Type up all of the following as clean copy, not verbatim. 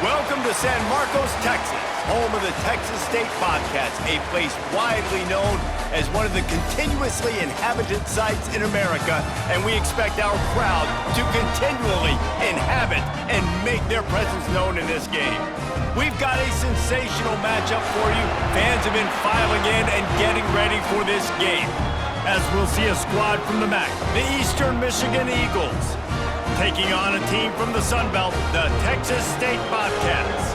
Welcome to San Marcos, Texas, home of the Texas State Bobcats, a place widely known as one of the continuously inhabited sites in America, and we expect our crowd to continually inhabit and make their presence known in this game. We've got a sensational matchup for you. Fans have been filing in and getting ready for this game, as we'll see a squad from the MAC, the Eastern Michigan Eagles, taking on a team from the Sun Belt, the Texas State Bobcats.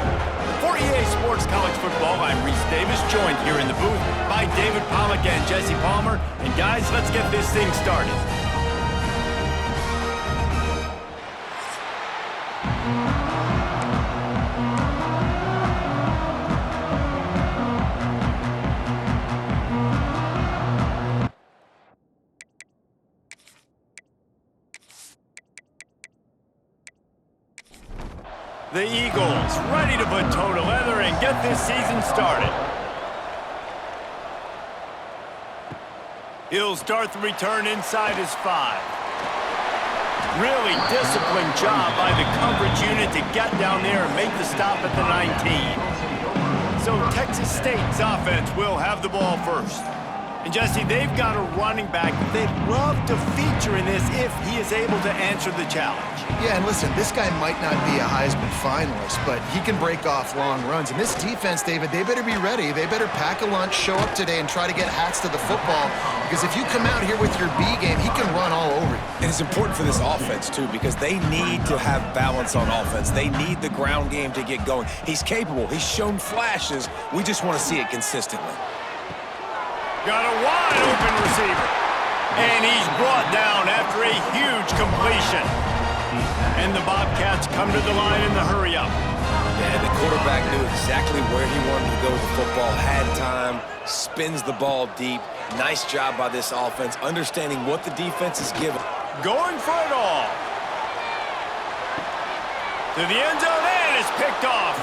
For EA Sports College Football, I'm Reese Davis, joined here in the booth by David Pollack and Jesse Palmer. And guys, let's get this thing started. The Eagles ready to put toe to leather and get this season started. He'll start the return inside his 5. Really disciplined job by the coverage unit to get down there and make the stop at the 19. So Texas State's offense will have the ball first. And Jesse, they've got a running back that they'd love to feature in this if he is able to answer the challenge. Yeah, and listen, this guy might not be a Heisman finalist, but he can break off long runs. And this defense, David, they better be ready. They better pack a lunch, show up today, and try to get hats to the football. Because if you come out here with your B game, he can run all over you. And it's important for this offense, too, because they need to have balance on offense. They need the ground game to get going. He's capable. He's shown flashes. We just want to see it consistently. Got a wide open receiver. And he's brought down after a huge completion. And the Bobcats come to the line in the hurry-up. And the quarterback knew exactly where he wanted to go with the football, had time, spins the ball deep. Nice job by this offense, understanding what the defense is giving. Going for it all. To the end zone, and it's picked off.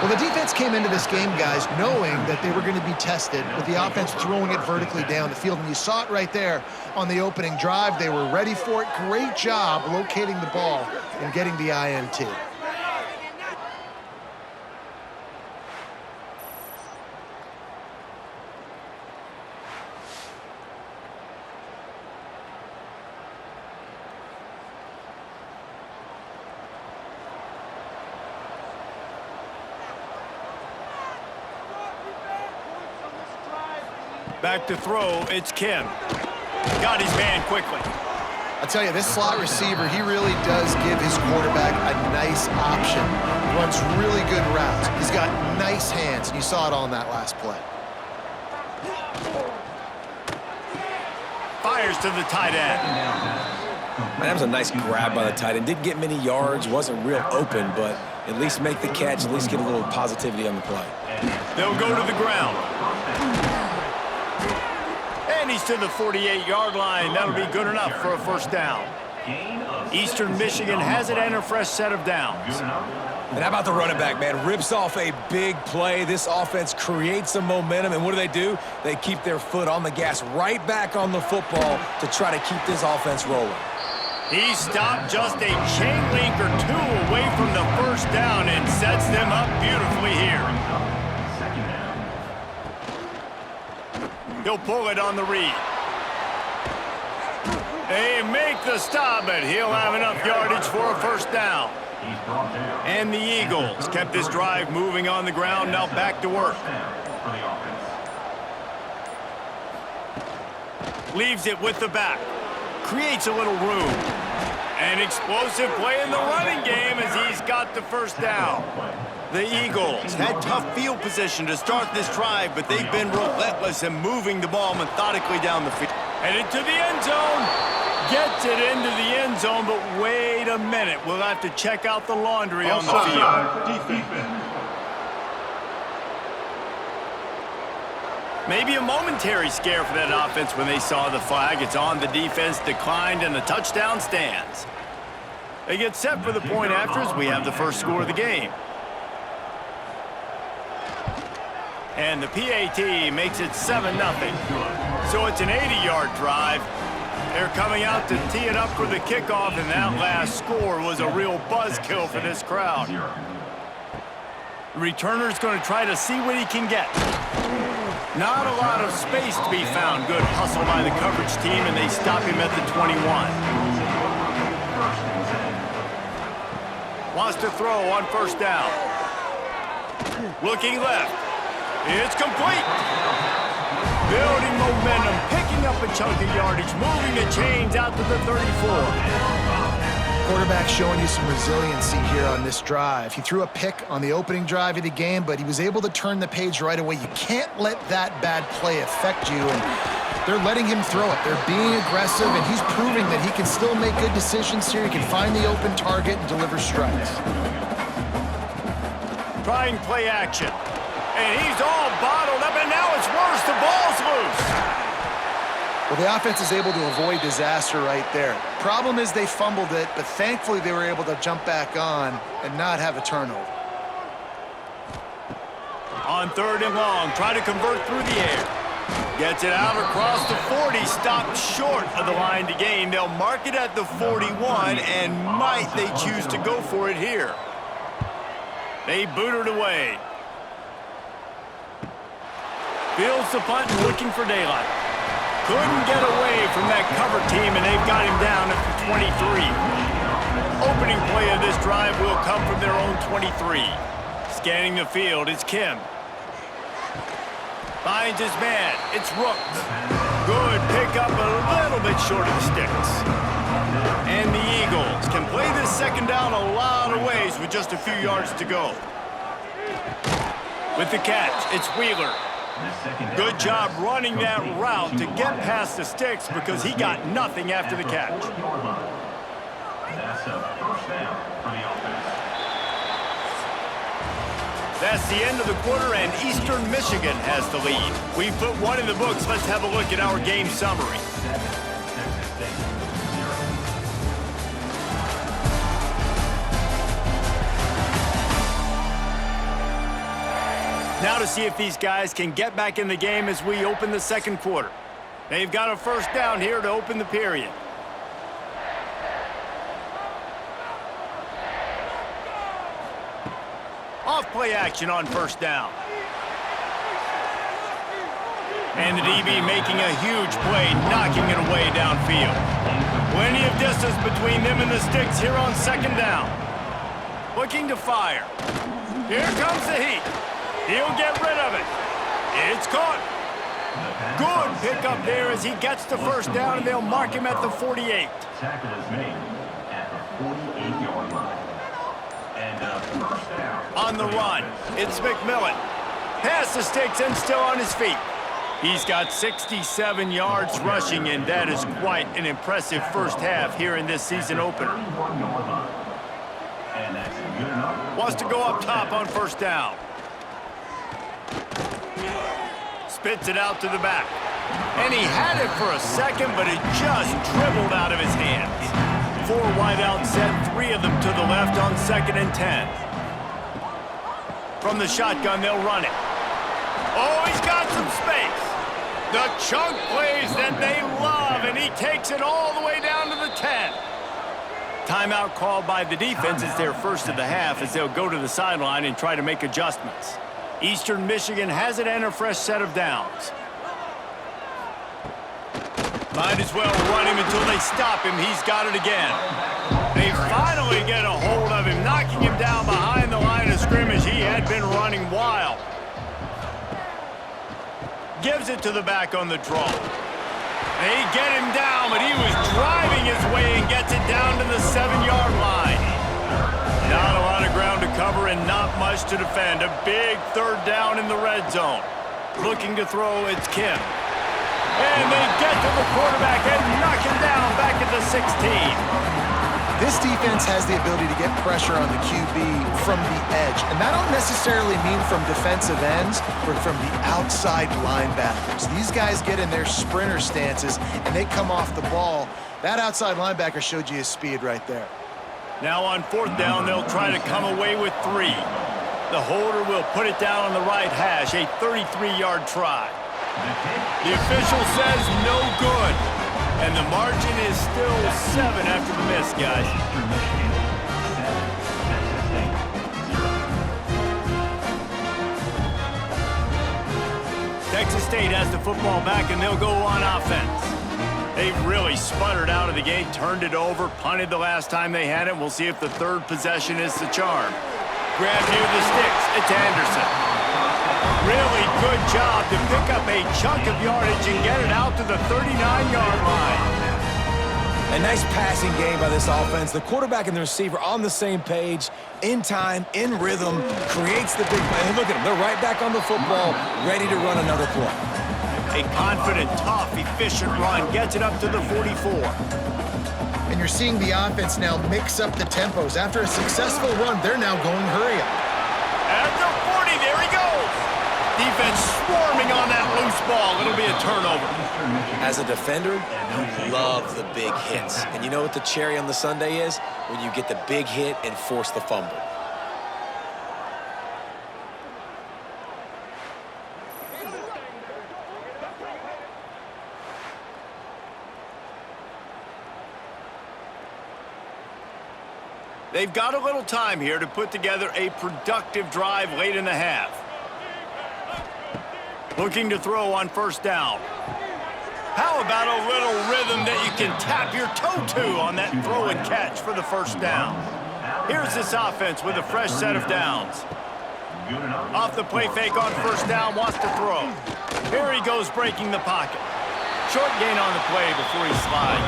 Well, the defense came into this game, guys, knowing that they were going to be tested with the offense throwing it vertically down the field. And you saw it right there on the opening drive. They were ready for it. Great job locating the ball and getting the INT. Back to throw, it's Kim. Got his man quickly. I'll tell you, this slot receiver, he really does give his quarterback a nice option. Runs really good routes. He's got nice hands, and you saw it on that last play. Fires to the tight end. Man, that was a nice grab by the tight end. Didn't get many yards, wasn't real open, but at least make the catch, at least get a little positivity on the play. They'll go to the ground. And he's to the 48-yard line. That'll be good enough for a first down. Eastern Michigan has it and a fresh set of downs. And how about the running back, man? Rips off a big play. This offense creates some momentum, and what do? They keep their foot on the gas, right back on the football to try to keep this offense rolling. He stopped just a chain link or two away from the first down and sets them up beautifully here. He'll pull it on the read. They make the stop, but he'll have enough yardage for a first down. And the Eagles kept this drive moving on the ground, now back to work. Leaves it with the back. Creates a little room. An explosive play in the running game as he's got the first down. The Eagles had tough field position to start this drive, but they've been relentless in moving the ball methodically down the field. Headed to the end zone. Gets it into the end zone, but wait a minute. We'll have to check out the laundry on the field. Maybe a momentary scare for that offense when they saw the flag. It's on, the defense declined, and the touchdown stands. They get set for the point after as we have the first score of the game. And the PAT makes it 7-0. So it's an 80-yard drive. They're coming out to tee it up for the kickoff, and that last score was a real buzzkill for this crowd. The returner's going to try to see what he can get. Not a lot of space to be found. Good hustle by the coverage team, and they stop him at the 21. Wants to throw on first down. Looking left. It's complete. Building momentum, picking up a chunk of yardage, moving the chains out to the 34. Quarterback showing you some resiliency here on this drive. He threw a pick on the opening drive of the game, but he was able to turn the page right away. You can't let that bad play affect you, and they're letting him throw it. They're being aggressive, and he's proving that he can still make good decisions here. He can find the open target and deliver strikes. Trying play action. And he's all bottled up, and now it's worse. The ball's loose. Well, the offense is able to avoid disaster right there. Problem is they fumbled it, but thankfully they were able to jump back on and not have a turnover. On third and long, try to convert through the air. Gets it out across the 40, stopped short of the line to gain. They'll mark it at the 41, and might they choose to go for it here. They boot it away. Fields the punt and looking for daylight. Couldn't get away from that cover team, and they've got him down at the 23. Opening play of this drive will come from their own 23. Scanning the field, it's Kim. Finds his man, it's Rooks. Good pickup, a little bit short of the sticks. And the Eagles can play this second down a lot of ways with just a few yards to go. With the catch, it's Wheeler. Good job running that route to get past the sticks because he got nothing after the catch. That's the end of the quarter, and Eastern Michigan has the lead. We put one in the books. Let's have a look at our game summary. Now to see if these guys can get back in the game as we open the second quarter. They've got a first down here to open the period. Off play action on first down. And the DB making a huge play, knocking it away downfield. Plenty of distance between them and the sticks here on second down. Looking to fire. Here comes the heat. He'll get rid of it. It's caught. Good pickup there as he gets the first down, and they'll mark him at the 48. Tackle is made at the 48-yard line. And first down. On the run, it's McMillan. Past the sticks and still on his feet. He's got 67 yards rushing, and that is quite an impressive first half here in this season opener. And that's good enough. Wants to go up top on first down. Spits it out to the back. And he had it for a second, but it just dribbled out of his hands. 4 wide out set, 3 of them to the left on 2nd and 10. From the shotgun, they'll run it. Oh, he's got some space. The chunk plays that they love, and he takes it all the way down to the 10. Timeout called by the defense. It's their first of the half as they'll go to the sideline and try to make adjustments. Eastern Michigan has it and a fresh set of downs. Might as well run him until they stop him. He's got it again. They finally get a hold of him, knocking him down behind the line of scrimmage. He had been running wild. Gives it to the back on the draw. They get him down, but he was driving his way and gets it down to the 7-yard line. Not a lot of ground to cover and not much to defend. A big third down in the red zone. Looking to throw, it's Kim. And they get to the quarterback and knock him down back at the 16. This defense has the ability to get pressure on the QB from the edge. And that don't necessarily mean from defensive ends, but from the outside linebackers. These guys get in their sprinter stances, and they come off the ball. That outside linebacker showed you his speed right there. Now on 4th down, they'll try to come away with 3. The holder will put it down on the right hash, a 33-yard try. The official says no good, and the margin is still 7 after the miss, guys. Texas State has the football back, and they'll go on offense. They've really sputtered out of the gate, turned it over, punted the last time they had it. We'll see if the third possession is the charm. Grab near the sticks. It's Anderson. Really good job to pick up a chunk of yardage and get it out to the 39-yard line. A nice passing game by this offense. The quarterback and the receiver on the same page, in time, in rhythm, creates the big play. And look at them. They're right back on the football, ready to run another play. A confident, tough, efficient run gets it up to the 44. And you're seeing the offense now mix up the tempos. After a successful run, they're now going hurry up. At the 40, there he goes. Defense swarming on that loose ball. It'll be a turnover. As a defender, you love the big hits. And you know what the cherry on the sundae is? When you get the big hit and force the fumble. They've got a little time here to put together a productive drive late in the half. Looking to throw on first down. How about a little rhythm that you can tap your toe to on that throw and catch for the first down? Here's this offense with a fresh set of downs. Off the play fake on first down, wants to throw. Here he goes breaking the pocket. Short gain on the play before he slides.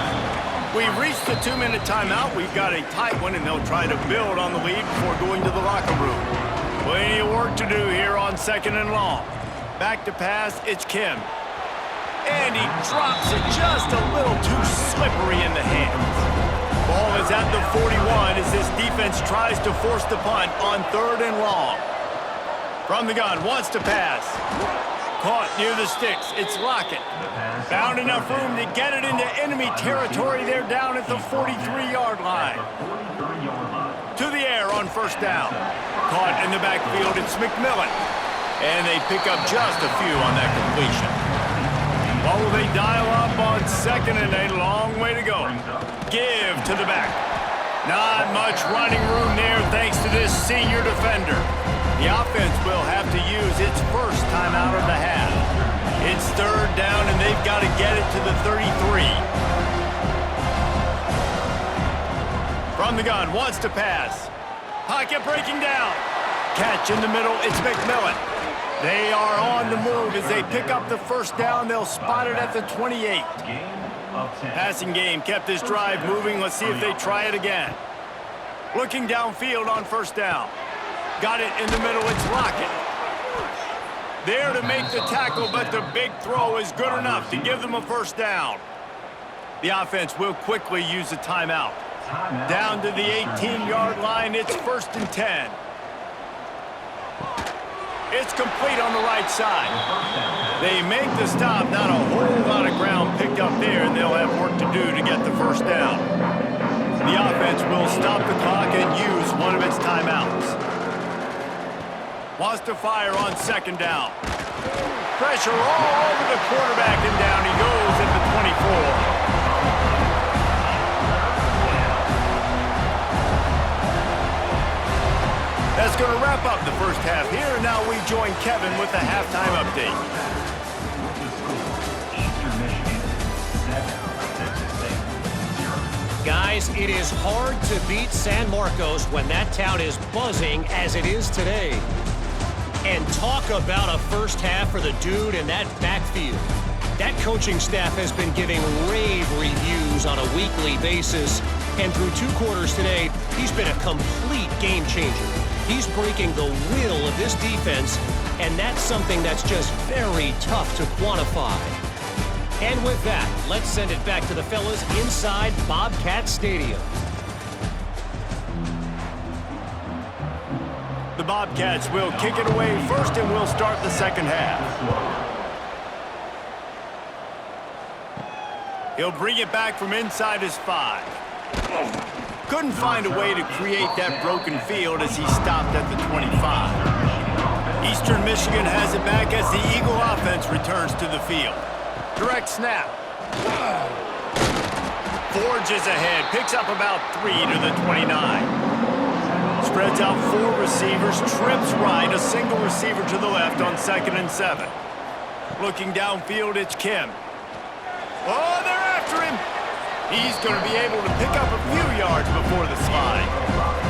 We've reached the 2-minute timeout. We've got a tight one, and they'll try to build on the lead before going to the locker room. Plenty of work to do here on 2nd and long. Back to pass, it's Kim. And he drops it just a little too slippery in the hands. Ball is at the 41 as this defense tries to force the punt on 3rd and long. From the gun, wants to pass. Caught near the sticks, it's Lockett. Found enough room to get it into enemy territory. They're down at the 43-yard line. To the air on first down. Caught in the backfield, it's McMillan. And they pick up just a few on that completion. Oh, they dial up on 2nd and a long way to go. Give to the back. Not much running room there thanks to this senior defender. The offense will have to use its first timeout of the half. It's 3rd down, and they've got to get it to the 33. From the gun, wants to pass. Pocket breaking down. Catch in the middle, it's McMillan. They are on the move as they pick up the first down. They'll spot it at the 28. Passing game kept this drive moving. Let's see if they try it again. Looking downfield on first down. Got it in the middle, it's Lockett. There to make the tackle, but the big throw is good enough to give them a first down. The offense will quickly use a timeout. Down to the 18-yard line, it's 1st and 10. It's complete on the right side. They make the stop, not a whole lot of ground picked up there, and they'll have work to do to get the first down. The offense will stop the clock and use one of its timeouts. Wants to fire on 2nd down. Pressure all over the quarterback, and down he goes at the 24. That's going to wrap up the first half here, and now we join Kevin with the halftime update. Guys, it is hard to beat San Marcos when that town is buzzing as it is today. And talk about a first half for the dude in that backfield. That coaching staff has been giving rave reviews on a weekly basis. And through 2 quarters today, he's been a complete game changer. He's breaking the will of this defense, and that's something that's just very tough to quantify. And with that, let's send it back to the fellas inside Bobcat Stadium. The Bobcats will kick it away first, and we'll start the second half. He'll bring it back from inside his 5. Couldn't find a way to create that broken field as he stopped at the 25. Eastern Michigan has it back as the Eagle offense returns to the field. Direct snap. Forges ahead, picks up about 3 to the 29. Spreads out 4 receivers, trips right, a single receiver to the left on 2nd and 7. Looking downfield, it's Kim. Oh, they're after him. He's going to be able to pick up a few yards before the slide.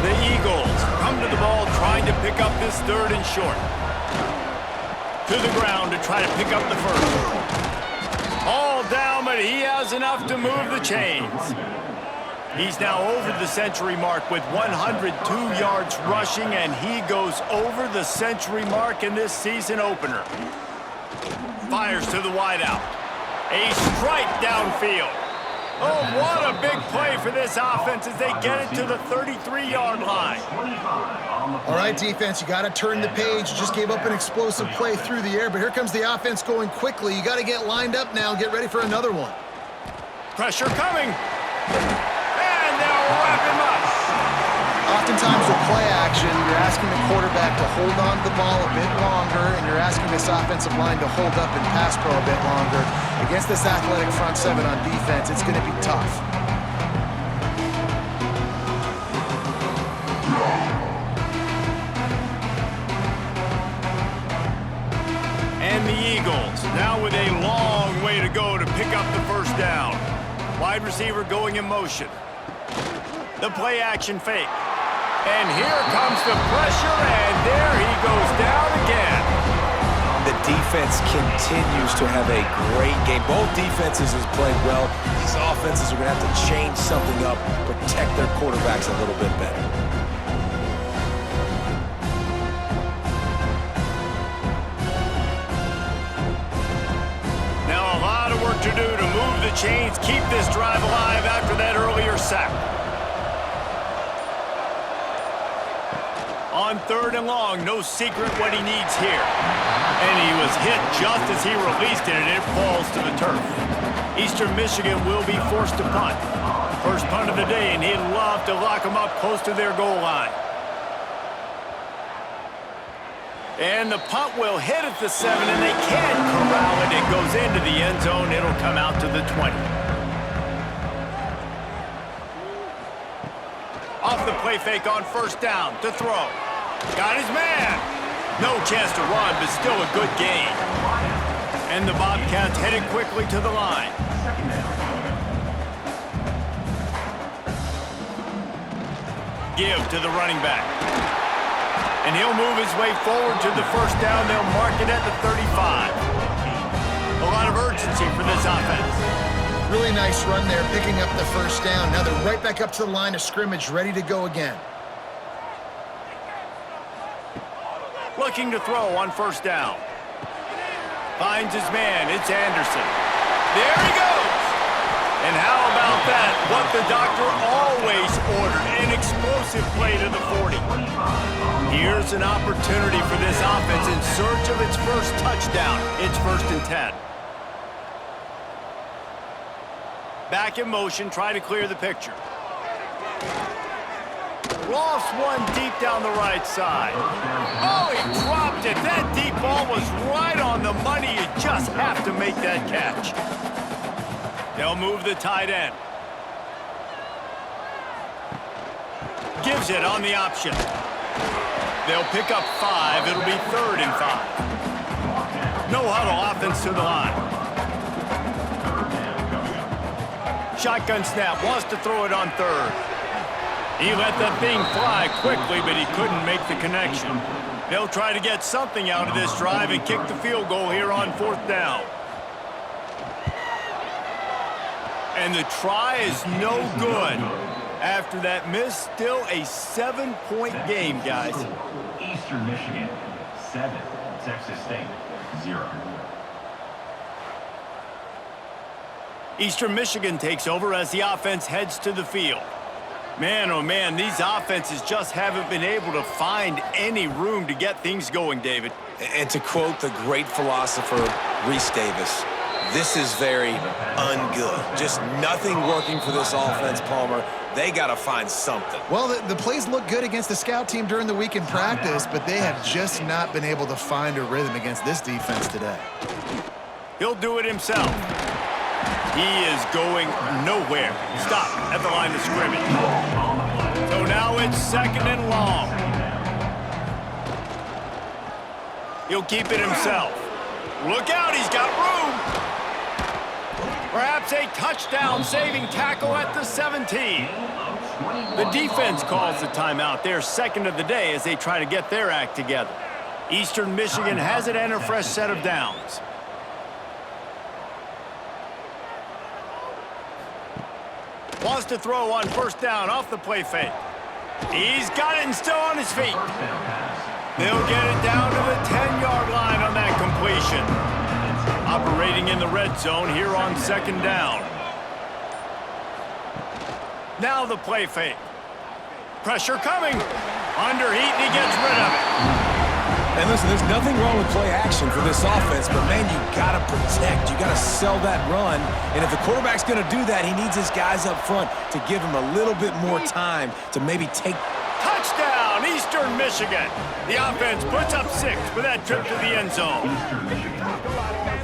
The Eagles come to the ball trying to pick up this 3rd and short. To the ground to try to pick up the first. All down, but he has enough to move the chains. He's now over the century mark with 102 yards rushing, and he goes over the century mark in this season opener. Fires to the wideout. A strike downfield. Oh, what a big play for this offense as they get it to the 33-yard line. All right, defense, you got to turn the page. You just gave up an explosive play through the air, but here comes the offense going quickly. You got to get lined up now and get ready for another one. Pressure coming. And they'll wrap him up. Oftentimes with play action, you're asking the quarterback to hold on to the ball a bit longer, and you're asking this offensive line to hold up and pass pro a bit longer. Against this athletic front seven on defense, it's going to be tough. And the Eagles, now with a long way to go to pick up the first down. Wide receiver going in motion. The play action fake. And here comes the pressure, and there he goes down again. The defense continues to have a great game. Both defenses has played well. These offenses are going to have to change something up, protect their quarterbacks a little bit better. Now a lot of work to do to move the chains, keep this drive alive after that earlier sack. On 3rd and long, no secret what he needs here. And he was hit just as he released it, and it falls to the turf. Eastern Michigan will be forced to punt. First punt of the day, and he'd love to lock them up close to their goal line. And the punt will hit at the 7, and they can't corral it. It goes into the end zone. It'll come out to the 20. Off the play fake on 1st down to throw. Got his man. No chance to run, but still a good gain. And the Bobcats headed quickly to the line. Give to the running back. And he'll move his way forward to the 1st down. They'll mark it at the 35. A lot of urgency for this offense. Really nice run there, picking up the 1st down. Now they're right back up to the line of scrimmage, ready to go again. Looking to throw on 1st down. Finds his man. It's Anderson. There he goes. And how about that? What the doctor always ordered. An explosive play to the 40. Here's an opportunity for this offense in search of its first touchdown. It's 1st and 10. Back in motion, try to clear the picture. Lost one deep down the right side. Oh, he dropped it. That deep ball was right on the money. You just have to make that catch. They'll move the tight end. Gives it on the option. They'll pick up 5. It'll be 3rd and 5. No huddle offense to the line. Shotgun snap, wants to throw it on 3rd. He let that thing fly quickly, but he couldn't make the connection. They'll try to get something out of this drive and kick the field goal here on 4th down. And the try is no good. After that miss, still a 7-point game, guys. Eastern Michigan, 7. Texas State, 0. Eastern Michigan takes over as the offense heads to the field. Man, oh man, these offenses just haven't been able to find any room to get things going, David. And to quote the great philosopher, Reese Davis, this is very ungood. Just nothing working for this offense, Palmer. They got to find something. Well, the plays look good against the scout team during the week in practice, but they have just not been able to find a rhythm against this defense today. He'll do it himself. He is going nowhere. Stop at the line of scrimmage. So now it's 2nd and long. He'll keep it himself. Look out, he's got room. Perhaps a touchdown-saving tackle at the 17. The defense calls the timeout. Their second of the day as they try to get their act together. Eastern Michigan has it and a fresh set of downs. Wants to throw on first down off the play fake. He's got it and still on his feet. They'll get it down to the 10-yard line on that completion. Operating in the red zone here on second down. Now the play fake. Pressure coming. Underheat, and he gets rid of it. And listen, there's nothing wrong with play action for this offense, but man, you got to protect. You got to sell that run. And if the quarterback's going to do that, he needs his guys up front to give him a little bit more time to maybe take. Touchdown, Eastern Michigan. The offense puts up 6 with that trip to the end zone.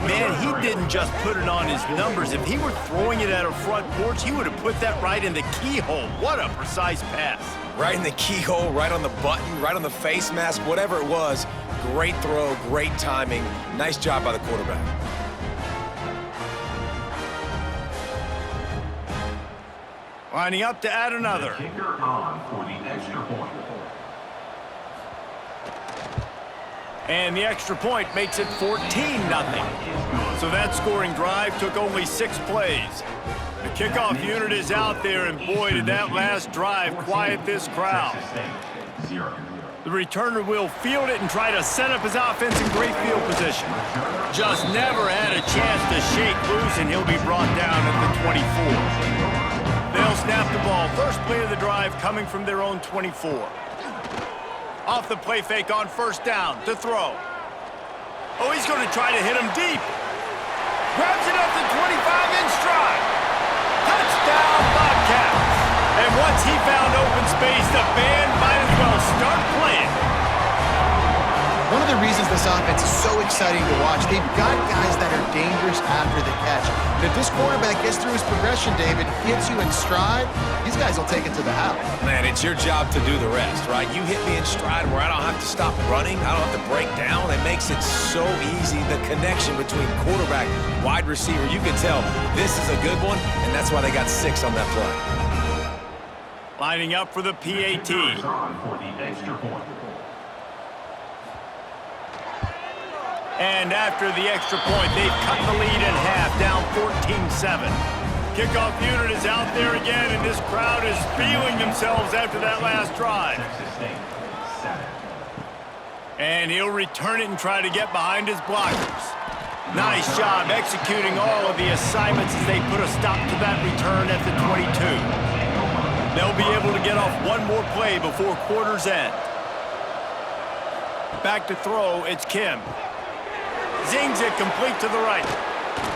Man, he didn't just put it on his numbers. If he were throwing it at a front porch, he would have put that right in the keyhole. What a precise pass. Right in the keyhole, right on the button, right on the face mask, whatever it was. Great throw, great timing. Nice job by the quarterback. Lining up to add another. Kicker on for the extra point. And the extra point makes it 14-0. So that scoring drive took only 6 plays. The kickoff unit is out there, and boy, did that last drive quiet this crowd. The returner will field it and try to set up his offense in great field position. Just never had a chance to shake loose, and he'll be brought down at the 24. They'll snap the ball. First play of the drive coming from their own 24. Off the play fake on first down to throw. Oh, he's going to try to hit him deep. Grabs it up the 25 in stride. Touchdown, Bobcats. And once he found open space, the band might as well start playing. One of the reasons this offense is so exciting to watch, they've got guys that are dangerous after the catch. And if this quarterback gets through his progression, David, hits you in stride, these guys will take it to the house. Man, it's your job to do the rest, right? You hit me in stride where I don't have to stop running. I don't have to break down. It makes it so easy. The connection between quarterback, wide receiver, you can tell this is a good one, and that's why they got 6 on that play. Lining up for the PAT. Kickers on for the extra point. And after the extra point, they've cut the lead in half, down 14-7. Kickoff unit is out there again, and this crowd is feeling themselves after that last drive. And he'll return it and try to get behind his blockers. Nice job executing all of the assignments as they put a stop to that return at the 22. They'll be able to get off one more play before quarter's end. Back to throw, it's Kim. Zings it complete to the right.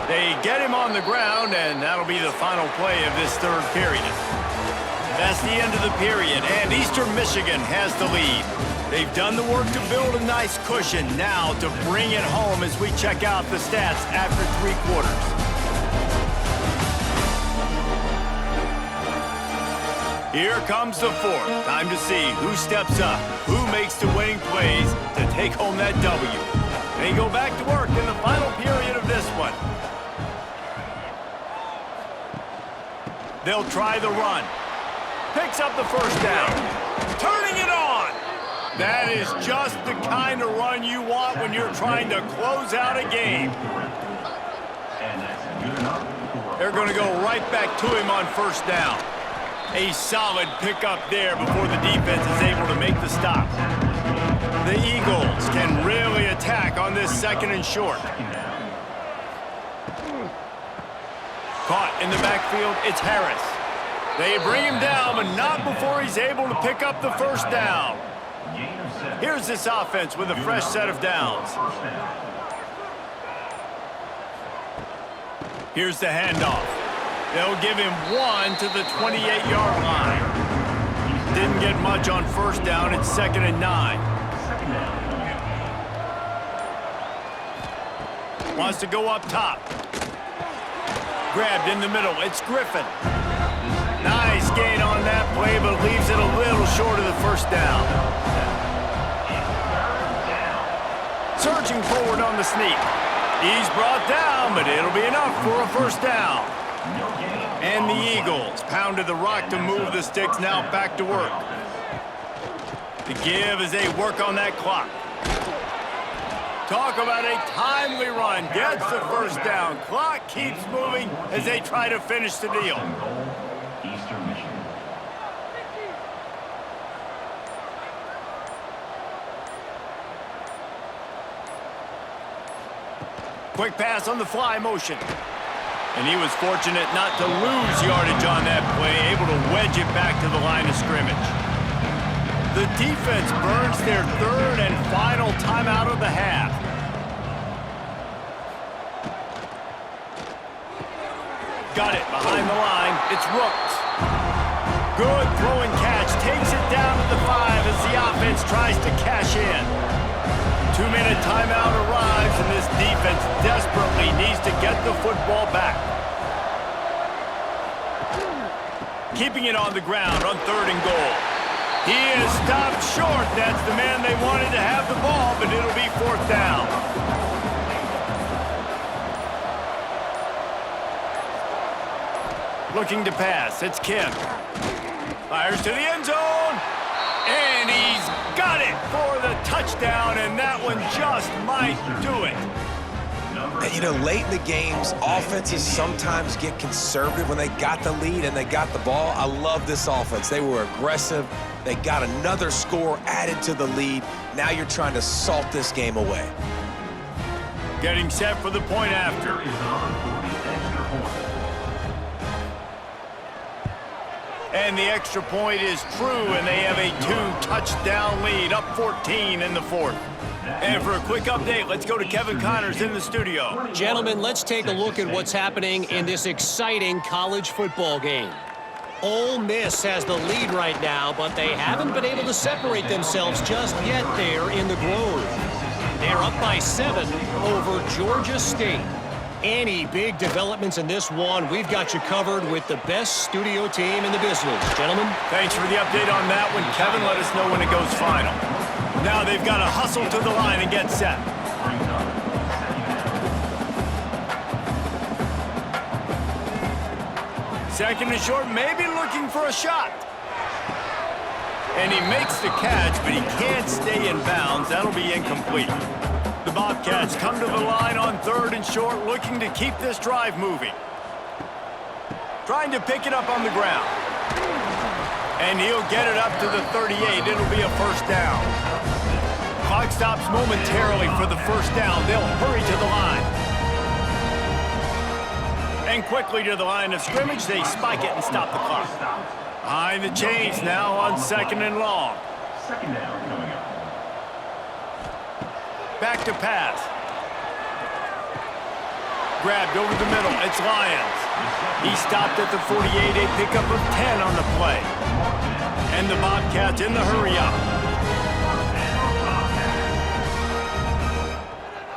They get him on the ground, and that'll be the final play of this third period. That's the end of the period, and Eastern Michigan has the lead. They've done the work to build a nice cushion. Now to bring it home as we check out the stats after 3 quarters. Here comes the fourth. Time to see who steps up, who makes the winning plays to take home that W. They go back to work in the final period of this one. They'll try the run. Picks up the first down. Turning it on. That is just the kind of run you want when you're trying to close out a game. They're going to go right back to him on first down. A solid pickup there before the defense is able to make the stop. The Eagles can really attack on this second and short. Caught in the backfield, it's Harris. They bring him down, but not before he's able to pick up the first down. Here's this offense with a fresh set of downs. Here's the handoff. They'll give him 1 to the 28-yard line. Didn't get much on first down. It's 2nd and 9. Wants to go up top. Grabbed in the middle. It's Griffin. Nice gain on that play, but leaves it a little short of the first down. Surging forward on the sneak. He's brought down, but it'll be enough for a first down. And the Eagles pounded the rock to move the sticks, now back to work. The give as they work on that clock. Talk about a timely run. Gets the first down. Clock keeps moving as they try to finish the deal. Eastern Michigan. Quick pass on the fly motion. And he was fortunate not to lose yardage on that play, able to wedge it back to the line of scrimmage. The defense burns their third and final timeout of the half. Got it behind the line. It's Rooks. Good throwing catch. Takes it down to the 5 as the offense tries to cash in. 2-minute timeout arrives, and this defense desperately needs to get the football back. Keeping it on the ground on 3rd and goal. He is stopped short. That's the man they wanted to have the ball, but it'll be 4th down. Looking to pass. It's Kim. Fires to the end zone. And he's got it for the touchdown, and that one just might do it. And, you know, late in the games, offenses sometimes get conservative when they got the lead and they got the ball. I love this offense. They were aggressive. They got another score added to the lead. Now you're trying to salt this game away. Getting set for the point after. And the extra point is true, and they have a 2-touchdown lead, up 14 in the 4th. And for a quick update, let's go to Kevin Connors in the studio. Gentlemen, let's take a look at what's happening in this exciting college football game. Ole Miss has the lead right now, but they haven't been able to separate themselves just yet there in the Grove. They're up by 7 over Georgia State. Any big developments in this one, we've got you covered with the best studio team in the business. Gentlemen. Thanks for the update on that one, Kevin. Let us know when it goes final. Now they've got to hustle to the line and get set. Second and short, maybe looking for a shot. And he makes the catch, but he can't stay in bounds. That'll be incomplete. The Bobcats come to the line on 3rd and short, looking to keep this drive moving. Trying to pick it up on the ground. And he'll get it up to the 38. It'll be a first down. Clock stops momentarily for the first down. They'll hurry to the line. And quickly to the line of scrimmage, they spike it and stop the clock. Behind the chains now on 2nd and long. Second down coming up. Back to pass. Grabbed over the middle. It's Lyons. He stopped at the 48, a pickup of 10 on the play. And the Bobcats in the hurry up.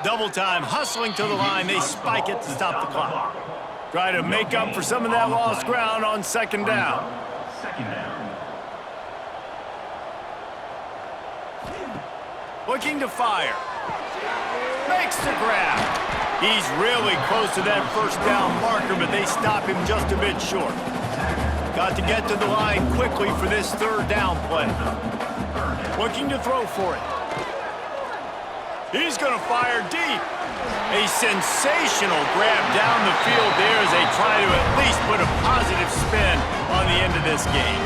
Double time, hustling to the line. They spike it to stop the clock. Try to make up for some of that lost ground on 2nd down. Second down. Looking to fire. Makes the grab. He's really close to that first down marker, but they stop him just a bit short. Got to get to the line quickly for this 3rd down play. Looking to throw for it. He's going to fire deep. A sensational grab down the field there as they try to at least put a positive spin on the end of this game.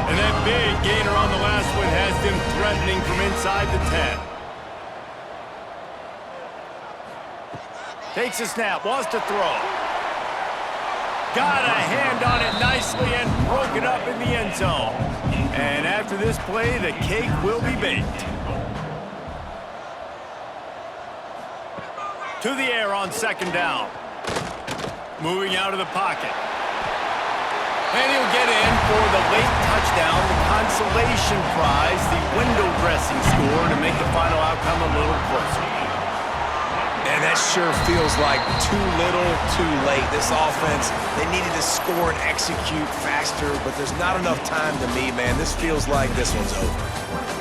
And that big gainer on the last one has them threatening from inside the 10. Takes a snap, wants to throw. Got a hand on it nicely and broke it up in the end zone. And after this play, the cake will be baked. To the air on 2nd down. Moving out of the pocket. And he'll get in for the late touchdown, the consolation prize, the window dressing score to make the final outcome a little closer. And that sure feels like too little, too late. This offense, they needed to score and execute faster, but there's not enough time to me, man. This feels like this one's over.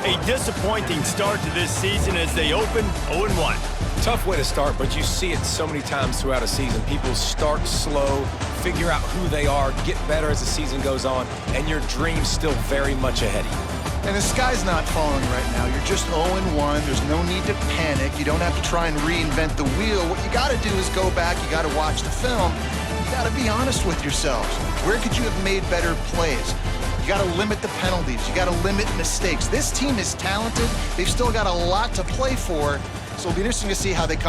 A disappointing start to this season as they open 0-1. Tough way to start, but you see it so many times throughout a season. People start slow, figure out who they are, get better as the season goes on, and your dream's still very much ahead of you. And the sky's not falling right now. You're just 0-1. There's no need to panic. You don't have to try and reinvent the wheel. What you got to do is go back. You got to watch the film. You got to be honest with yourselves. Where could you have made better plays? You got to limit the penalties. You got to limit mistakes. This team is talented. They've still got a lot to play for. So it'll be interesting to see how they come